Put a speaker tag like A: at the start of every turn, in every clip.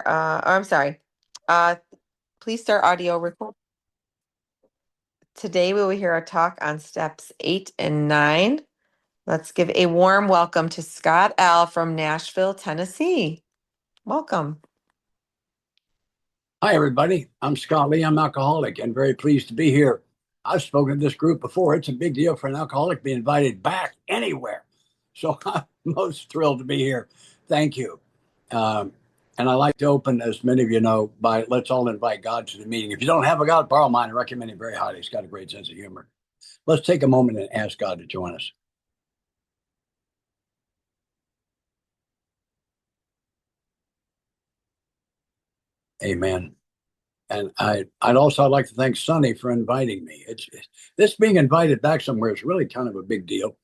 A: I'm sorry. Uh, please start audio record. Today we will hear a talk on steps 8 and 9. Let's give a warm welcome to Scott L. from Nashville, Tennessee. Welcome.
B: Hi, everybody. I'm Scott Lee. I'm alcoholic and very pleased to be here. I've spoken to this group before. It's a big deal for an alcoholic to be invited back anywhere. So I'm most thrilled to be here. Thank you. And I like to open, as many of you know, by let's all invite God to the meeting. If you don't have a God, borrow mine. I recommend him very highly. He's got a great sense of humor. Let's take a moment and ask God to join us. Amen. And I'd also like to thank Sonny for inviting me. This being invited back somewhere is really kind of a big deal.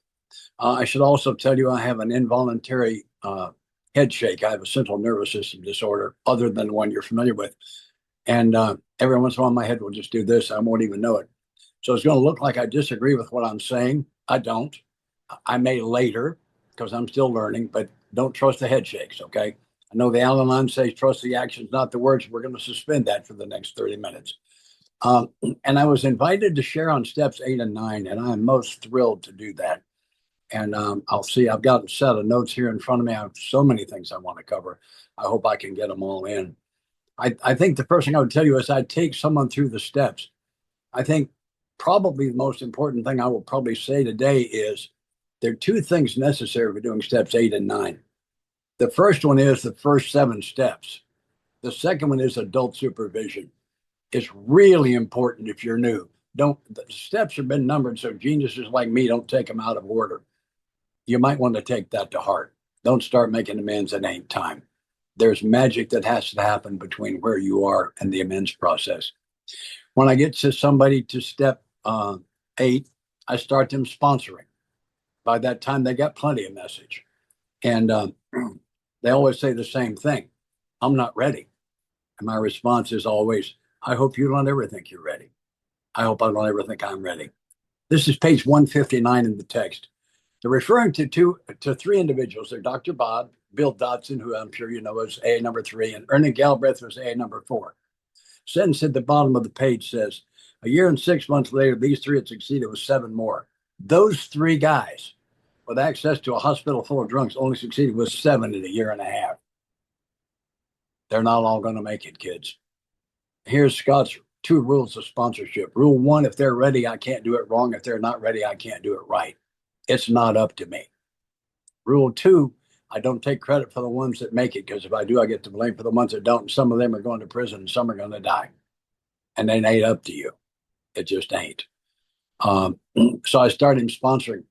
B: I should also tell you I have an involuntary head shake. I have a central nervous system disorder, other than the one you're familiar with. And every once in a while, my head will just do this. I won't even know it. So it's going to look like I disagree with what I'm saying. I don't. I may later because I'm still learning, but don't trust the head shakes, okay? I know the Al-Anon says trust the actions, not the words. We're going to suspend that for the next 30 minutes. And I was invited to share on steps 8 and 9, and I am most thrilled to do that. And I'll see, I've got a set of notes here in front of me. I have so many things I want to cover. I hope I can get them all in. I think the first thing I would tell you is I'd take someone through the steps. I think probably the most important thing I will probably say today is there are two things necessary for doing steps 8 and 9. The first one is the first 7 steps. The second one is adult supervision. It's really important if you're new. The steps have been numbered, so geniuses like me don't take them out of order. You might want to take that to heart. Don't start making amends at any time. There's magic that has to happen between where you are and the amends process. When I get to somebody to step 8, I start them sponsoring. By that time, they got plenty of message. And they always say the same thing. I'm not ready. And my response is always, I hope you don't ever think you're ready. I hope I don't ever think I'm ready. This is page 159 in the text. They're referring to 3 individuals. They're Dr. Bob, Bill Dotson, who I'm sure you know is AA number 3, and Ernie Galbraith was AA number 4. Sentence at the bottom of the page says, a year and 6 months later, these 3 had succeeded with 7 more. Those 3 guys with access to a hospital full of drunks only succeeded with 7 in a year and a half. They're not all going to make it, kids. Here's Scott's 2 rules of sponsorship. Rule 1, if they're ready, I can't do it wrong. If they're not ready, I can't do it right. It's not up to me. Rule 2, I don't take credit for the ones that make it, because if I do, I get to blame for the ones that don't. And some of them are going to prison and some are going to die. And it ain't up to you. It just ain't. So I started sponsoring.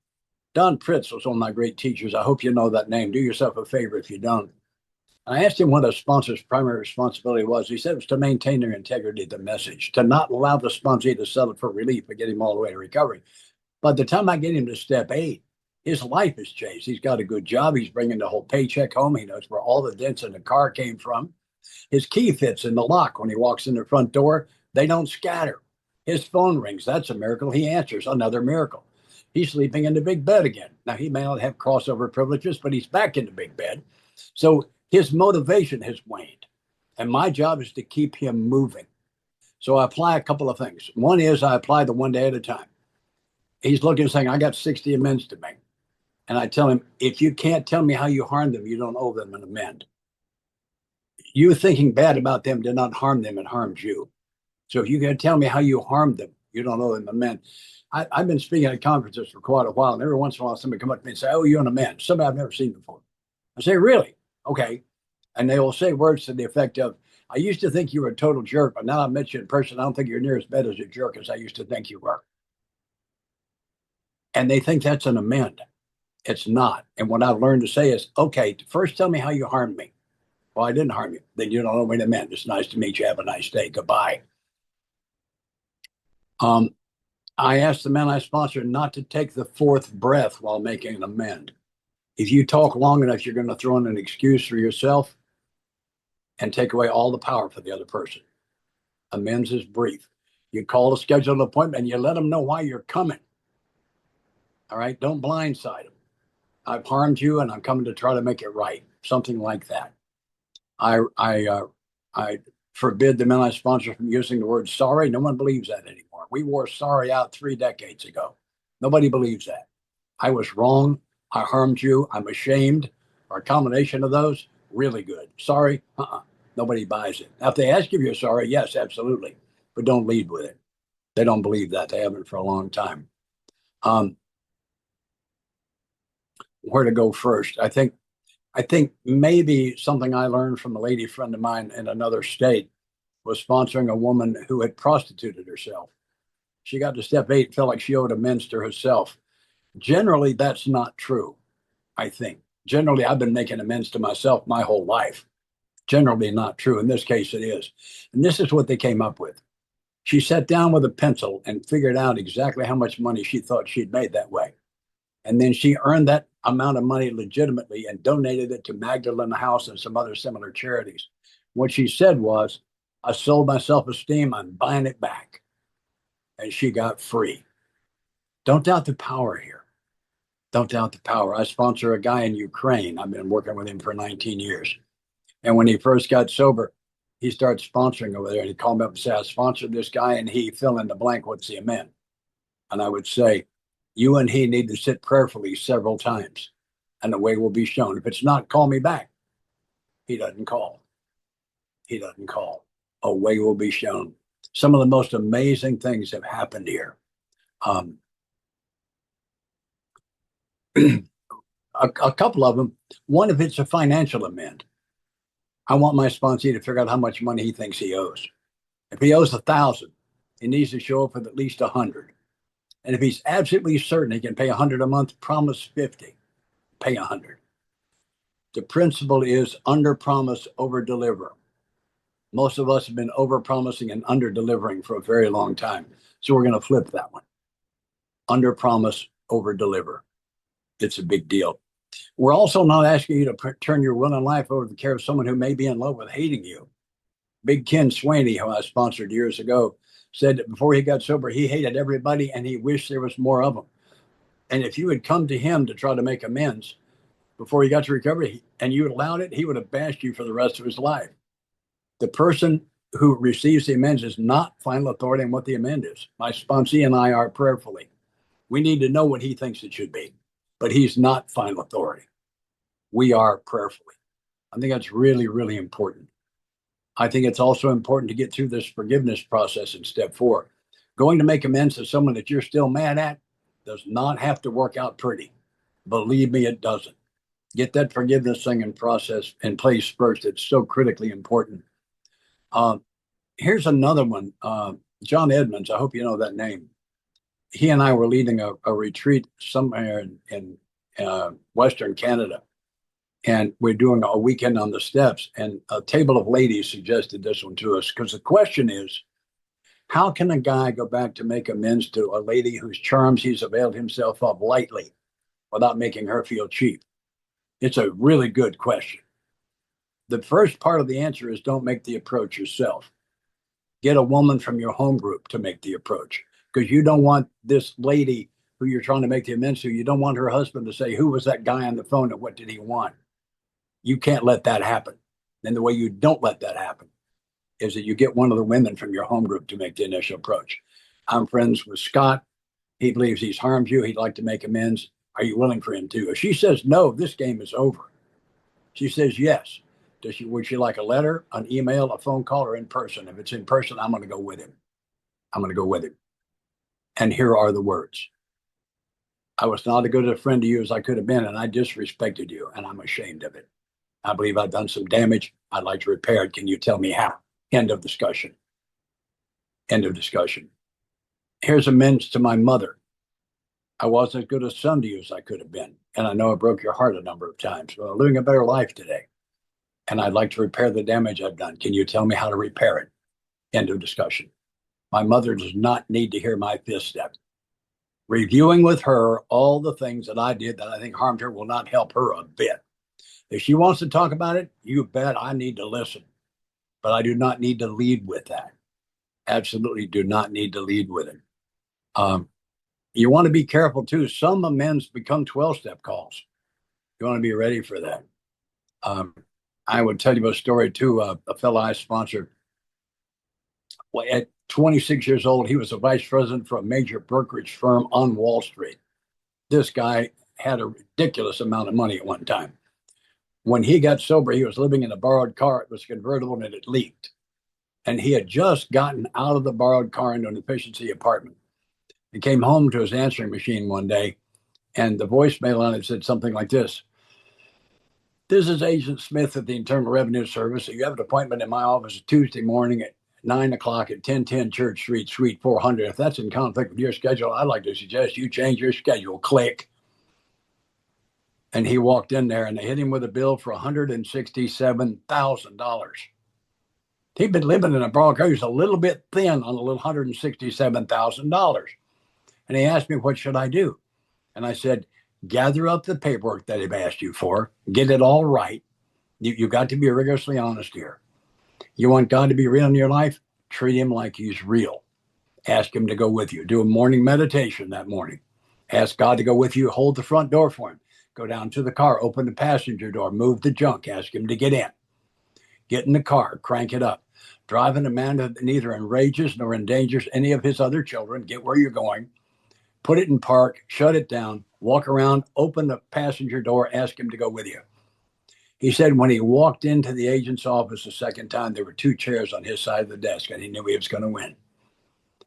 B: Don Pritz was one of my great teachers. I hope you know that name. Do yourself a favor if you don't. I asked him what a sponsor's primary responsibility was. He said it was to maintain their integrity of the message, to not allow the sponsor to settle for relief, but get him all the way to recovery. By the time I get him to step 8, his life has changed. He's got a good job. He's bringing the whole paycheck home. He knows where all the dents in the car came from. His key fits in the lock when he walks in the front door. They don't scatter. His phone rings. That's a miracle. He answers. Another miracle. He's sleeping in the big bed again. Now, he may not have crossover privileges, but he's back in the big bed. So his motivation has waned. And my job is to keep him moving. So I apply a couple of things. One is I apply the 1 day at a time. He's looking and saying, I got 60 amends to make. And I tell him, if you can't tell me how you harmed them, you don't owe them an amend. You thinking bad about them did not harm them, it harmed you. So if you can tell me how you harmed them, you don't owe them an amend. I've been speaking at conferences for quite a while, and every once in a while somebody come up to me and say, oh, you're an amend. Somebody I've never seen before. I say, really? Okay. And they will say words to the effect of, I used to think you were a total jerk, but now I met you in person. I don't think you're near as bad as a jerk as I used to think you were. And they think that's an amend. It's not. And what I've learned to say is, okay, first tell me how you harmed me. Well, I didn't harm you. Then you don't know what it meant. It's nice to meet you. Have a nice day. Goodbye. I asked the men I sponsor not to take the 4th breath while making an amend. If you talk long enough, you're going to throw in an excuse for yourself and take away all the power for the other person. Amends is brief. You call to schedule an appointment and you let them know why you're coming. All right? Don't blindside them. I've harmed you and I'm coming to try to make it right. Something like that. I I forbid the men I sponsor from using the word sorry. No one believes that anymore. We wore sorry out 3 decades ago. Nobody believes that. I was wrong. I harmed you. I'm ashamed. Or a combination of those, really good. Sorry, nobody buys it. Now, if they ask if you're sorry, yes, absolutely. But don't lead with it. They don't believe that. They haven't for a long time. Where to go first? I think maybe something I learned from a lady friend of mine in another state was sponsoring a woman who had prostituted herself. She got to step 8, felt like she owed amends to herself. Generally, that's not true, I think. Generally, I've been making amends to myself my whole life. Generally, not true. In this case, it is. And this is what they came up with. She sat down with a pencil and figured out exactly how much money she thought she'd made that way. And then she earned that amount of money legitimately and donated it to Magdalene House and some other similar charities. What she said was, I sold my self-esteem, I'm buying it back. And she got free. Don't doubt the power here. Don't doubt the power. I sponsor a guy in Ukraine. I've been working with him for 19 years. And when he first got sober, he started sponsoring over there. And he called me up and said, I sponsored this guy, and he fill in the blank, what's he amen? And I would say, you and he need to sit prayerfully several times, and the way will be shown. If it's not, call me back. He doesn't call. He doesn't call. A way will be shown. Some of the most amazing things have happened here. A couple of them. One, if it's a financial amend, I want my sponsee to figure out how much money he thinks he owes. If he owes 1,000, he needs to show up with at least 100. And if he's absolutely certain he can pay 100 a month, promise 50, pay 100. The principle is under promise, over deliver. Most of us have been over promising and under delivering for a very long time. So we're going to flip that one. Under promise, over deliver. It's a big deal. We're also not asking you to turn your will and life over to the care of someone who may be in love with hating you. Big Ken Swaney, who I sponsored years ago, said that before he got sober, he hated everybody and he wished there was more of them. And if you had come to him to try to make amends before he got to recovery and you allowed it, he would have bashed you for the rest of his life. The person who receives the amends is not final authority on what the amend is. My sponsee and I are prayerfully. We need to know what he thinks it should be, but he's not final authority. We are prayerfully. I think that's really, really important. I think it's also important to get through this forgiveness process in step 4. Going to make amends to someone that you're still mad at does not have to work out pretty. Believe me, it doesn't. Get that forgiveness thing in process in place first. It's so critically important. Here's another one. John Edmonds, I hope you know that name. He and I were leading a retreat somewhere in Western Canada. And we're doing a weekend on the steps. And a table of ladies suggested this one to us because the question is, how can a guy go back to make amends to a lady whose charms he's availed himself of lightly without making her feel cheap? It's a really good question. The first part of the answer is don't make the approach yourself. Get a woman from your home group to make the approach because you don't want this lady who you're trying to make the amends to, you don't want her husband to say, who was that guy on the phone and what did he want? You can't let that happen. And the way you don't let that happen is that you get one of the women from your home group to make the initial approach. I'm friends with Scott. He believes he's harmed you. He'd like to make amends. Are you willing for him to? If she says no, this game is over. She says yes. Would she like a letter, an email, a phone call, or in person? If it's in person, I'm going to go with him. I'm going to go with him. And here are the words. I was not as good a friend to you as I could have been, and I disrespected you, and I'm ashamed of it. I believe I've done some damage. I'd like to repair it. Can you tell me how? End of discussion. End of discussion. Here's amends to my mother. I wasn't as good a son to you as I could have been. And I know I broke your heart a number of times, but I'm living a better life today. And I'd like to repair the damage I've done. Can you tell me how to repair it? End of discussion. My mother does not need to hear my fifth step. Reviewing with her all the things that I did that I think harmed her will not help her a bit. If she wants to talk about it, you bet I need to listen. But I do not need to lead with that. Absolutely do not need to lead with it. You want to be careful too. Some amends become 12-step calls. You want to be ready for that. I would tell you a story too. A fellow I sponsored, well, at 26 years old, he was a vice president for a major brokerage firm on Wall Street. This guy had a ridiculous amount of money at one time. When he got sober, he was living in a borrowed car. It was convertible and it leaked. And he had just gotten out of the borrowed car into an efficiency apartment. He came home to his answering machine one day, and the voicemail on it said something like this: "This is Agent Smith at the Internal Revenue Service. You have an appointment in my office Tuesday morning at 9 o'clock at 1010 Church Street, Suite 400. If that's in conflict with your schedule, I'd like to suggest you change your schedule." Click. And he walked in there and they hit him with a bill for $167,000. He'd been living in a borrowed car. He was a little bit thin on a little $167,000. And he asked me, "What should I do?" And I said, "Gather up the paperwork that they've asked you for, get it all right. You got to be rigorously honest here. You want God to be real in your life? Treat him like he's real. Ask him to go with you. Do a morning meditation that morning. Ask God to go with you. Hold the front door for him. Go down to the car, open the passenger door, move the junk, ask him to get in. Get in the car, crank it up. Drive in a manner that neither enrages nor endangers any of his other children. Get where you're going. Put it in park, shut it down, walk around, open the passenger door, ask him to go with you." He said when he walked into the agent's office the second time, there were 2 chairs on his side of the desk, and he knew he was going to win.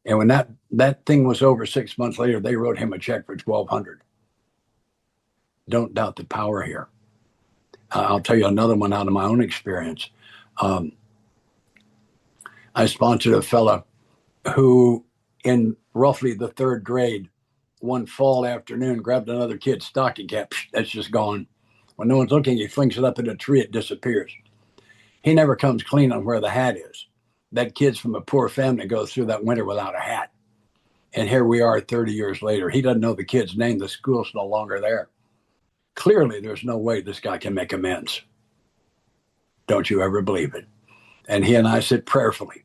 B: And when that thing was over 6 months later, they wrote him a check for $1,200. Don't doubt the power here. I'll tell you another one out of my own experience. I sponsored a fella who, in roughly the 3rd grade, one fall afternoon, grabbed another kid's stocking cap. That's just gone. When no one's looking, he flings it up in a tree. It disappears. He never comes clean on where the hat is. That kid's from a poor family, goes through that winter without a hat. And here we are 30 years later. He doesn't know the kid's name. The school's no longer there. Clearly, there's no way this guy can make amends. Don't you ever believe it. And he and I sit prayerfully.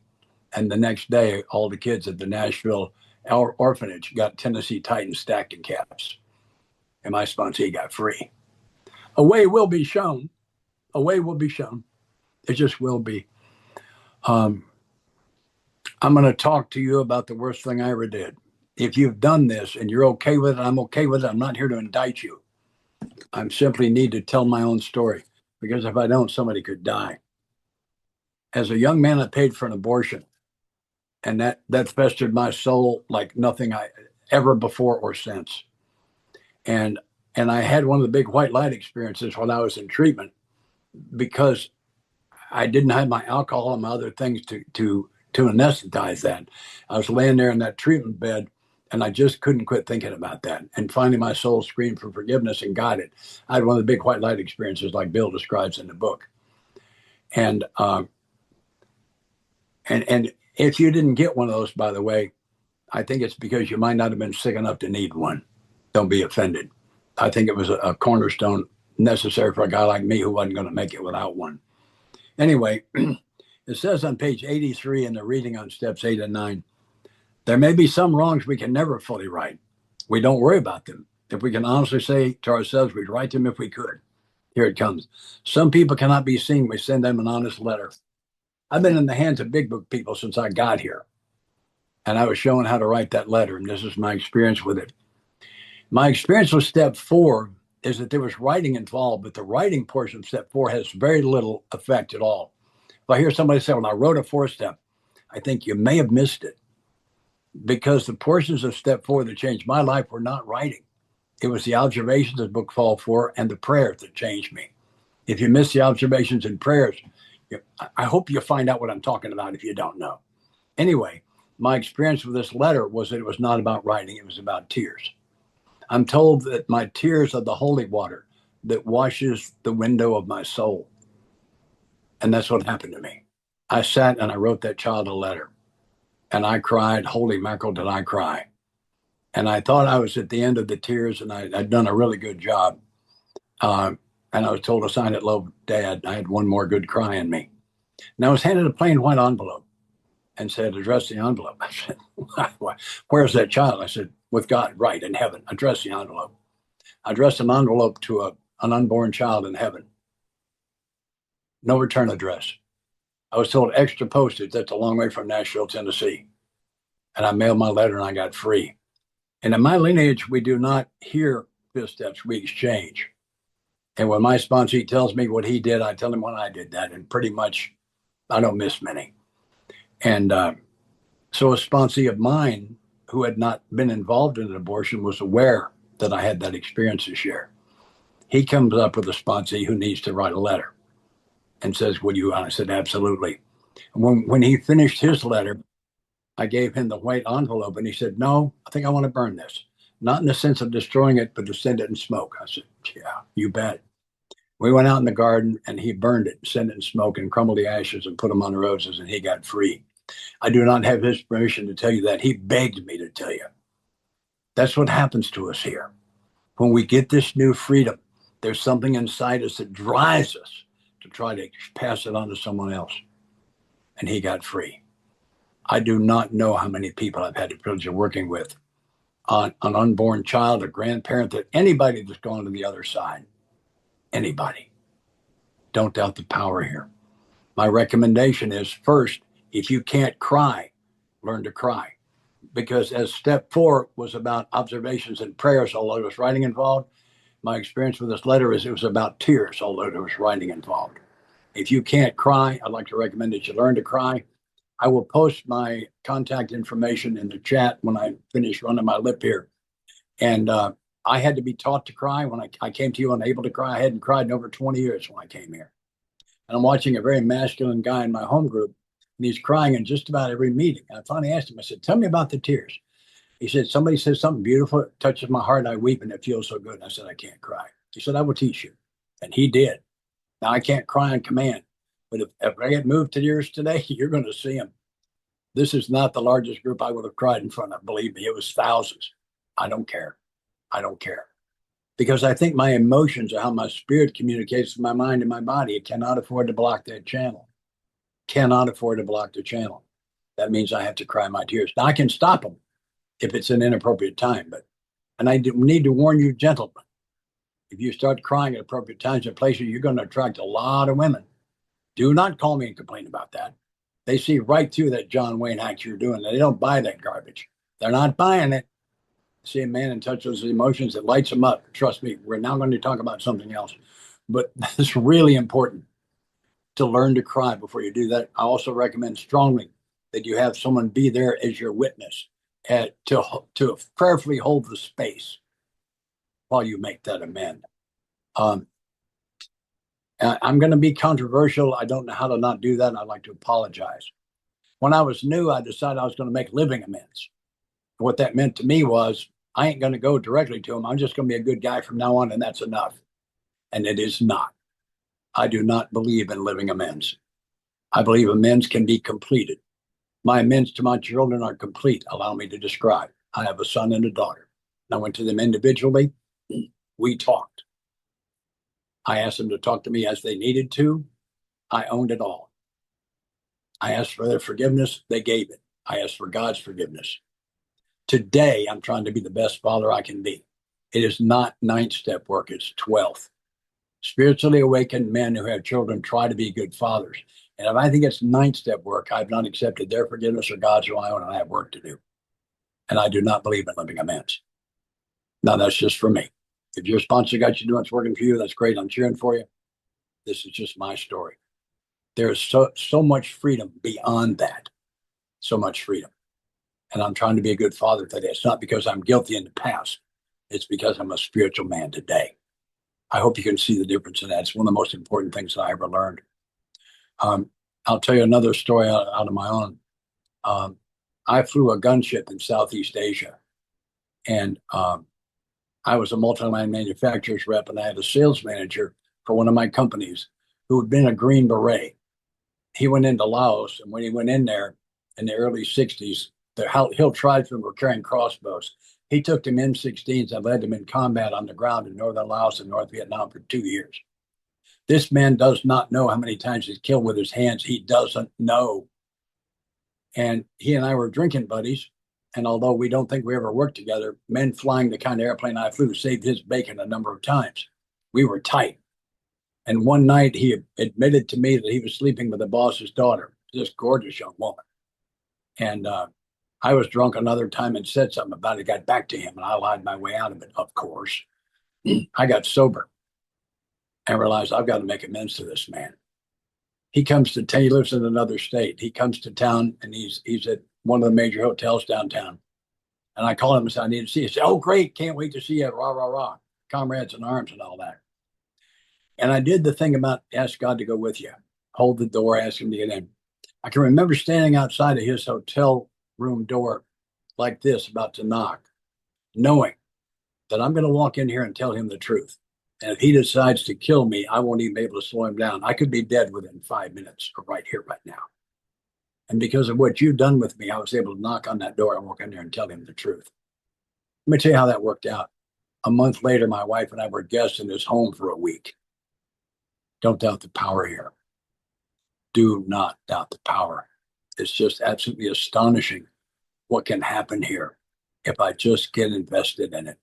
B: And the next day, all the kids at the Nashville orphanage got Tennessee Titans stacking caps. And my sponsee got free. A way will be shown. A way will be shown. It just will be. I'm going to talk to you about the worst thing I ever did. If you've done this and you're okay with it, I'm okay with it. I'm not here to indict you. I simply need to tell my own story, because if I don't, somebody could die. As a young man, I paid for an abortion, and that festered my soul like nothing I ever before or since. And I had one of the big white light experiences when I was in treatment, because I didn't have my alcohol and my other things to anesthetize that. I was laying there in that treatment bed, and I just couldn't quit thinking about that. And finally, my soul screamed for forgiveness and got it. I had one of the big white light experiences like Bill describes in the book. And if you didn't get one of those, by the way, I think it's because you might not have been sick enough to need one. Don't be offended. I think it was a cornerstone necessary for a guy like me who wasn't going to make it without one. Anyway, it says on page 83 in the reading on steps 8 and 9, there may be some wrongs we can never fully right. We don't worry about them. If we can honestly say to ourselves, we'd right them if we could. Here it comes. Some people cannot be seen. We send them an honest letter. I've been in the hands of big book people since I got here. And I was shown how to write that letter. And this is my experience with it. My experience with step 4 is that there was writing involved, but the writing portion of step 4 has very little effect at all. If I hear somebody say, "Well, I wrote a 4-step," I think you may have missed it, because the portions of step 4 that changed my life were not writing. It was the observations of book 4 and the prayers that changed me. If you miss the observations and prayers, I hope you find out what I'm talking about if you don't know. Anyway, my experience with this letter was that it was not about writing. It was about tears. I'm told that my tears are the holy water that washes the window of my soul. And that's what happened to me. I sat and I wrote that child a letter. And I cried. Holy mackerel, did I cry. And I thought I was at the end of the tears, and I'd done a really good job. And I was told to sign it, "Love, Dad." I had one more good cry in me. And I was handed a plain white envelope and said, "Address the envelope." I said, "Where's that child?" I said, "With God, right, in heaven. Address the envelope." I addressed an envelope to an unborn child in heaven. no return address. I was told extra postage. That's a long way from Nashville, Tennessee. And I mailed my letter and I got free. And in my lineage, we do not hear fifth steps, we exchange. And when my sponsee tells me what he did, I tell him when I did that. And pretty much, I don't miss many. And so a sponsee of mine who had not been involved in an abortion was aware that I had that experience to share. He comes up with a sponsee who needs to write a letter and says, "Would you?" And I said, "Absolutely." And when he finished his letter, I gave him the white envelope and he said, "No, I think I want to burn this. Not in the sense of destroying it, but to send it in smoke." I said, "Yeah, you bet." We went out in the garden and he burned it, sent it in smoke and crumbled the ashes and put them on the roses and he got free. I do not have his permission to tell you that. He begged me to tell you. That's what happens to us here. When we get this new freedom, there's something inside us that drives us to try to pass it on to someone else. And he got free. I do not know how many people I've had the privilege of working with on an unborn child, a grandparent, that anybody that's gone to the other side, anybody. Don't doubt the power here. My recommendation is first, if you can't cry, learn to cry. Because as step 4 was about observations and prayers, although there was writing involved, my experience with this letter is it was about tears, although there was writing involved. If you can't cry, I'd like to recommend that you learn to cry. I will post my contact information in the chat when I finish running my lip here. And I had to be taught to cry when I came to you unable to cry. I hadn't cried in over 20 years when I came here. And I'm watching a very masculine guy in my home group, and he's crying in just about every meeting. And I finally asked him, I said, "Tell me about the tears." He said, "Somebody says something beautiful, it touches my heart, and I weep, and it feels so good." And I said, "I can't cry." He said, "I will teach you." And he did. Now, I can't cry on command, but if I get moved to tears today, you're going to see them. This is not the largest group I would have cried in front of. Believe me, it was thousands. I don't care. I don't care. Because I think my emotions are how my spirit communicates with my mind and my body. It cannot afford to block that channel. Cannot afford to block the channel. That means I have to cry my tears. Now, I can stop them if it's an inappropriate time, and I need to warn you, gentlemen, if you start crying at appropriate times and places, you're going to attract a lot of women. Do not call me and complain about that. They see right through that John Wayne act you're doing. They don't buy that garbage. They're not buying it. See a man in touch with his emotions, it lights them up. Trust me, we're now going to talk about something else. But it's really important to learn to cry before you do that. I also recommend strongly that you have someone be there as your witness to prayerfully hold the space while you make that amend. I'm going to be controversial. I don't know how to not do that. And I'd like to apologize. When I was new, I decided I was going to make living amends. What that meant to me was I ain't going to go directly to him. I'm just going to be a good guy from now on, and that's enough. And it is not. I do not believe in living amends. I believe amends can be completed. My amends to my children are complete. Allow me to describe. I have a son and a daughter. I went to them individually. We talked. I asked them to talk to me as they needed to. I owned it all. I asked for their forgiveness. They gave it. I asked for God's forgiveness. Today, I'm trying to be the best father I can be. It is not 9th step work. It's 12th. Spiritually awakened men who have children try to be good fathers. And if I think it's 9th step work, I've not accepted their forgiveness or God's or my own, and I have work to do. And I do not believe in living amends. Now, that's just for me. If your sponsor got you doing what's working for you, that's great. I'm cheering for you. This is just my story. There is so much freedom beyond that. So much freedom. And I'm trying to be a good father today. It's not because I'm guilty in the past. It's because I'm a spiritual man today. I hope you can see the difference in that. It's one of the most important things that I ever learned. I'll tell you another story out of my own. I flew a gunship in Southeast Asia. And I was a multi-line manufacturer's rep, and I had a sales manager for one of my companies who had been a Green Beret. He went into Laos, and when he went in there in the early 60s, the Hill tribesmen were carrying crossbows. He took them M16s and led them in combat on the ground in northern Laos and North Vietnam for 2 years. This man does not know how many times he's killed with his hands. He doesn't know. And he and I were drinking buddies. And although we don't think we ever worked together, men flying the kind of airplane I flew saved his bacon a number of times. We were tight. And one night he admitted to me that he was sleeping with the boss's daughter, this gorgeous young woman. And I was drunk another time and said something about it, got back to him, and I lied my way out of it, of course. I got sober and realized I've got to make amends to this man. He comes to town, he lives in another state. He comes to town and he's at one of the major hotels downtown. And I call him and say, I need to see you. He said, oh, great. Can't wait to see you. Rah, rah, rah. Comrades in arms and all that. And I did the thing about ask God to go with you, hold the door, ask him to get in. I can remember standing outside of his hotel room door like this, about to knock, knowing that I'm going to walk in here and tell him the truth. And if he decides to kill me, I won't even be able to slow him down. I could be dead within 5 minutes or right here, right now. And because of what you've done with me, I was able to knock on that door and walk in there and tell him the truth. Let me tell you how that worked out. A month later, my wife and I were guests in his home for a week. Don't doubt the power here. Do not doubt the power. It's just absolutely astonishing what can happen here if I just get invested in it.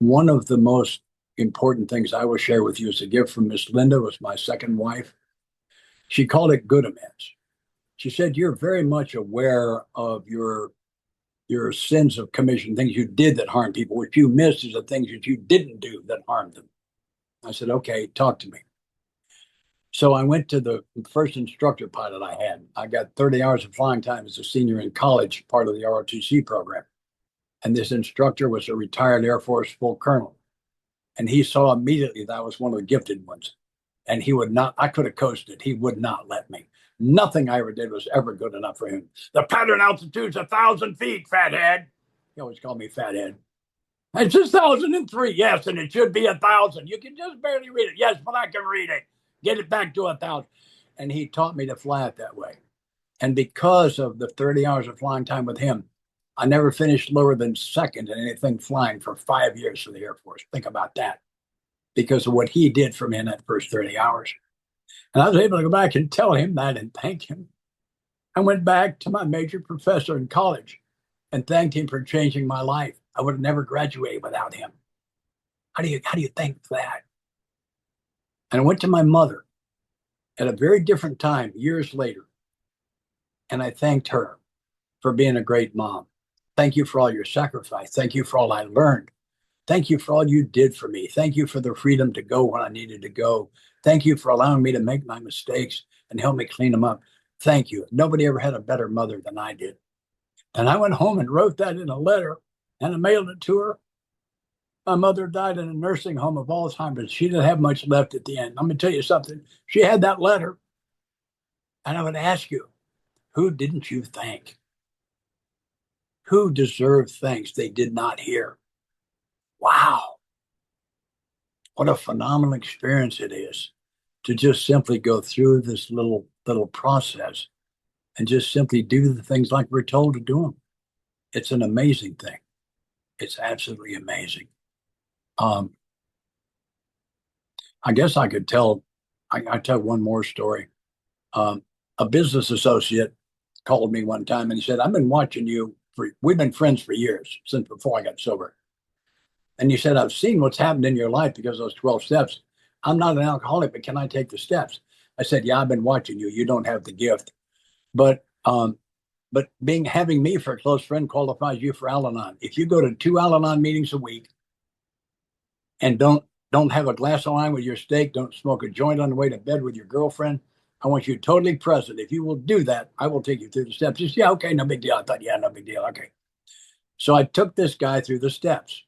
B: One of the most important things I will share with you is a gift from Miss Linda, was my second wife. She called it good amends. She said, you're very much aware of your sins of commission, things you did that harmed people. What you missed is the things that you didn't do that harmed them. I said, okay, talk to me. So I went to the first instructor pilot I had. I got 30 hours of flying time as a senior in college, part of the ROTC program. And this instructor was a retired Air Force full colonel. And he saw immediately that I was one of the gifted ones. And he would not, I could have coasted. He would not let me. Nothing I ever did was ever good enough for him. The pattern altitude's 1,000 feet, fathead. He always called me fathead. It's 1,003. Yes, and it should be 1,000. You can just barely read it. Yes, but I can read it. Get it back to 1,000. And he taught me to fly it that way. And because of the 30 hours of flying time with him, I never finished lower than second in anything flying for 5 years for the Air Force. Think about that. Because of what he did for me in that first 30 hours. And I was able to go back and tell him that and thank him. I went back to my major professor in college and thanked him for changing my life. I would have never graduated without him. How do you think that? And I went to my mother at a very different time, years later, and I thanked her for being a great mom. Thank you for all your sacrifice. Thank you for all I learned. Thank you for all you did for me. Thank you for the freedom to go when I needed to go. Thank you for allowing me to make my mistakes and help me clean them up. Thank you. Nobody ever had a better mother than I did. And I went home and wrote that in a letter and I mailed it to her. My mother died in a nursing home of Alzheimer's. She didn't have much left at the end. I'm going to tell you something. She had that letter. And I would ask you, who didn't you thank? Who deserved thanks they did not hear? Wow. What a phenomenal experience it is to just simply go through this little process and just simply do the things like we're told to do them. It's an amazing thing. It's absolutely amazing. I guess I could tell, I tell one more story. A business associate called me one time and he said, I've been watching you we've been friends for years, since before I got sober. And he said, I've seen what's happened in your life because of those 12 steps. I'm not an alcoholic, but can I take the steps? I said, yeah, I've been watching you. You don't have the gift. But having me for a close friend qualifies you for Al-Anon. If you go to 2 Al-Anon meetings a week and don't have a glass of wine with your steak, don't smoke a joint on the way to bed with your girlfriend, I want you totally present. If you will do that, I will take you through the steps. He said, yeah, okay, no big deal. I thought, yeah, no big deal. Okay. So I took this guy through the steps.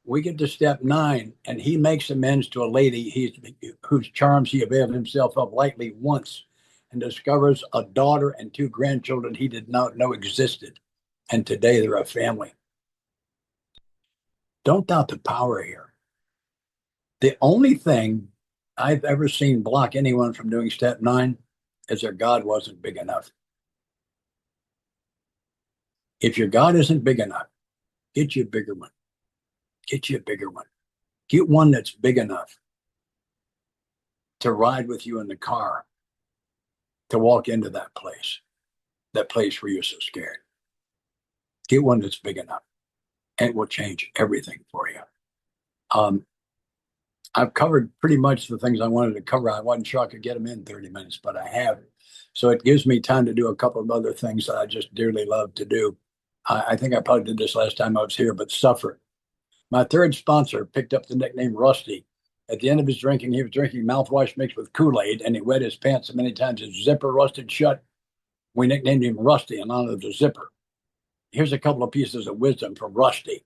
B: We get to step 9, and he makes amends to a lady whose charms he availed himself of lightly once, and discovers a daughter and 2 grandchildren he did not know existed. And today they're a family. Don't doubt the power here. The only thing I've ever seen block anyone from doing step 9 is their God wasn't big enough. If your God isn't big enough, get you a bigger one. Get you a bigger one. Get one that's big enough to ride with you in the car, to walk into that place where you're so scared. Get one that's big enough, and it will change everything for you. I've covered pretty much the things I wanted to cover. I wasn't sure I could get them in 30 minutes, but I have. So it gives me time to do a couple of other things that I just dearly love to do. I think I probably did this last time I was here, but suffer. My third sponsor picked up the nickname Rusty. At the end of his drinking, he was drinking mouthwash mixed with Kool-Aid, and he wet his pants so many times his zipper rusted shut. We nicknamed him Rusty in honor of the zipper. Here's a couple of pieces of wisdom from Rusty.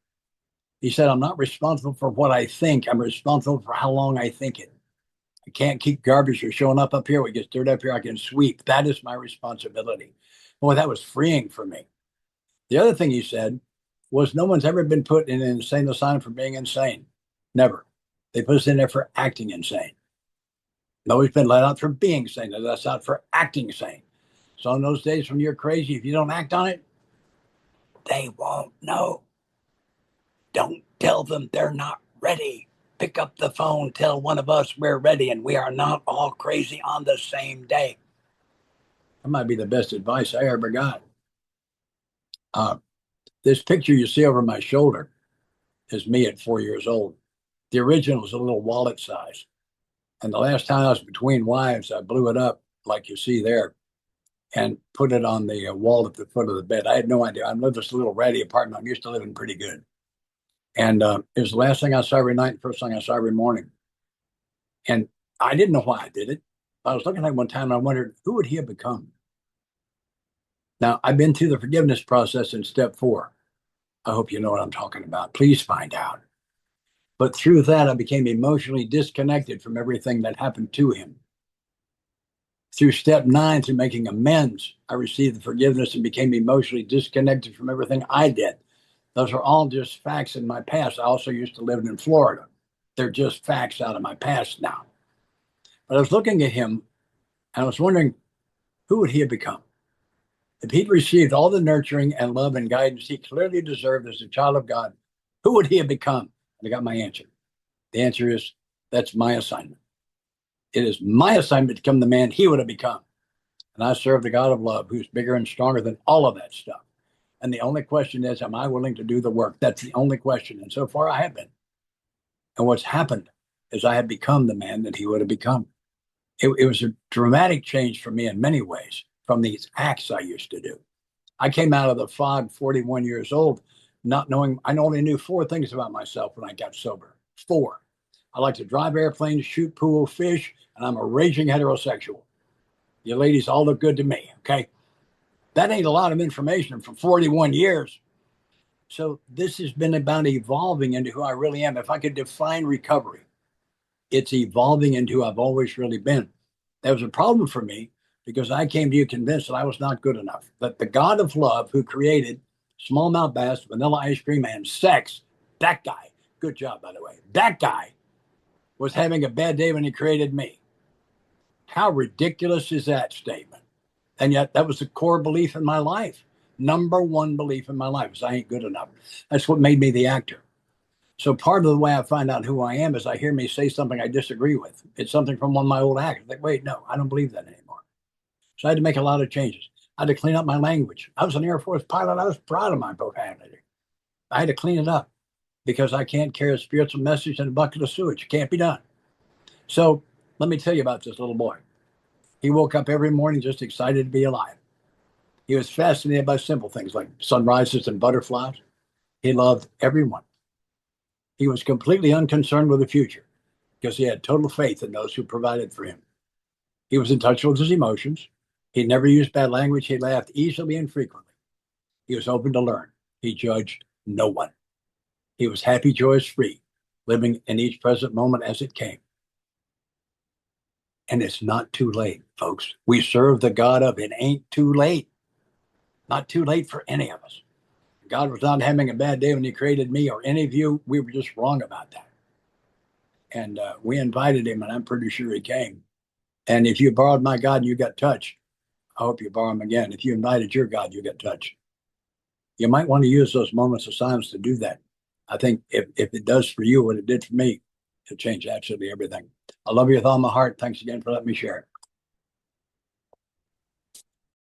B: He said, I'm not responsible for what I think. I'm responsible for how long I think it. I can't keep garbage from showing up here. We get dirt up here, I can sweep. That is my responsibility. Boy, that was freeing for me. The other thing he said was no one's ever been put in an insane asylum for being insane. Never. They put us in there for acting insane. Nobody's been let out for being sane. They're let out for acting sane. So in those days when you're crazy, if you don't act on it, they won't know. Don't tell them they're not ready. Pick up the phone, tell one of us we're ready, and we are not all crazy on the same day. That might be the best advice I ever got. This picture you see over my shoulder is me at 4 years old. The original is a little wallet size. And the last time I was between wives, I blew it up like you see there and put it on the wall at the foot of the bed. I had no idea. I lived in this little ratty apartment. I'm used to living pretty good. And it was the last thing I saw every night, first thing I saw every morning. And I didn't know why I did it. I was looking at it one time and I wondered, who would he have become? Now, I've been through the forgiveness process in step 4. I hope you know what I'm talking about. Please find out. But through that, I became emotionally disconnected from everything that happened to him. Through step 9, through making amends, I received the forgiveness and became emotionally disconnected from everything I did. Those are all just facts in my past. I also used to live in Florida. They're just facts out of my past now. But I was looking at him and I was wondering, who would he have become? If he'd received all the nurturing and love and guidance he clearly deserved as a child of God, who would he have become? And I got my answer. The answer is, that's my assignment. It is my assignment to become the man he would have become. And I serve the God of love, who's bigger and stronger than all of that stuff. And the only question is, am I willing to do the work? That's the only question. And so far, I have been. And what's happened is I have become the man that he would have become. It was a dramatic change for me in many ways from these acts I used to do. I came out of the fog 41 years old, not knowing, I only knew 4 things about myself when I got sober. 4. I like to drive airplanes, shoot pool, fish, and I'm a raging heterosexual. You ladies all look good to me, okay? That ain't a lot of information for 41 years. So this has been about evolving into who I really am. If I could define recovery, it's evolving into who I've always really been. That was a problem for me because I came to you convinced that I was not good enough. That the God of love who created smallmouth bass, vanilla ice cream, and sex, that guy, good job, by the way, that guy was having a bad day when he created me. How ridiculous is that statement? And yet that was the core belief in my life. Number one belief in my life is I ain't good enough. That's what made me the actor. So part of the way I find out who I am is I hear me say something I disagree with. It's something from one of my old actors. Like, wait, no, I don't believe that anymore. So I had to make a lot of changes. I had to clean up my language. I was an Air Force pilot. I was proud of my profanity. I had to clean it up because I can't carry a spiritual message in a bucket of sewage. It can't be done. So let me tell you about this little boy. He woke up every morning just excited to be alive. He was fascinated by simple things like sunrises and butterflies. He loved everyone. He was completely unconcerned with the future because he had total faith in those who provided for him. He was in touch with his emotions. He never used bad language. He laughed easily and frequently. He was open to learn. He judged no one. He was happy, joyous, free, living in each present moment as it came. And it's not too late, folks. We serve the God of it ain't too late. Not too late for any of us. God was not having a bad day when he created me or any of you. We were just wrong about that. And we invited him, and I'm pretty sure he came. And if you borrowed my God and you got touched, I hope you borrow him again. If you invited your God, you got touched. You might want to use those moments of silence to do that. I think if it does for you what it did for me, it'll change absolutely everything. I love you with all my heart. Thanks again for letting me share it.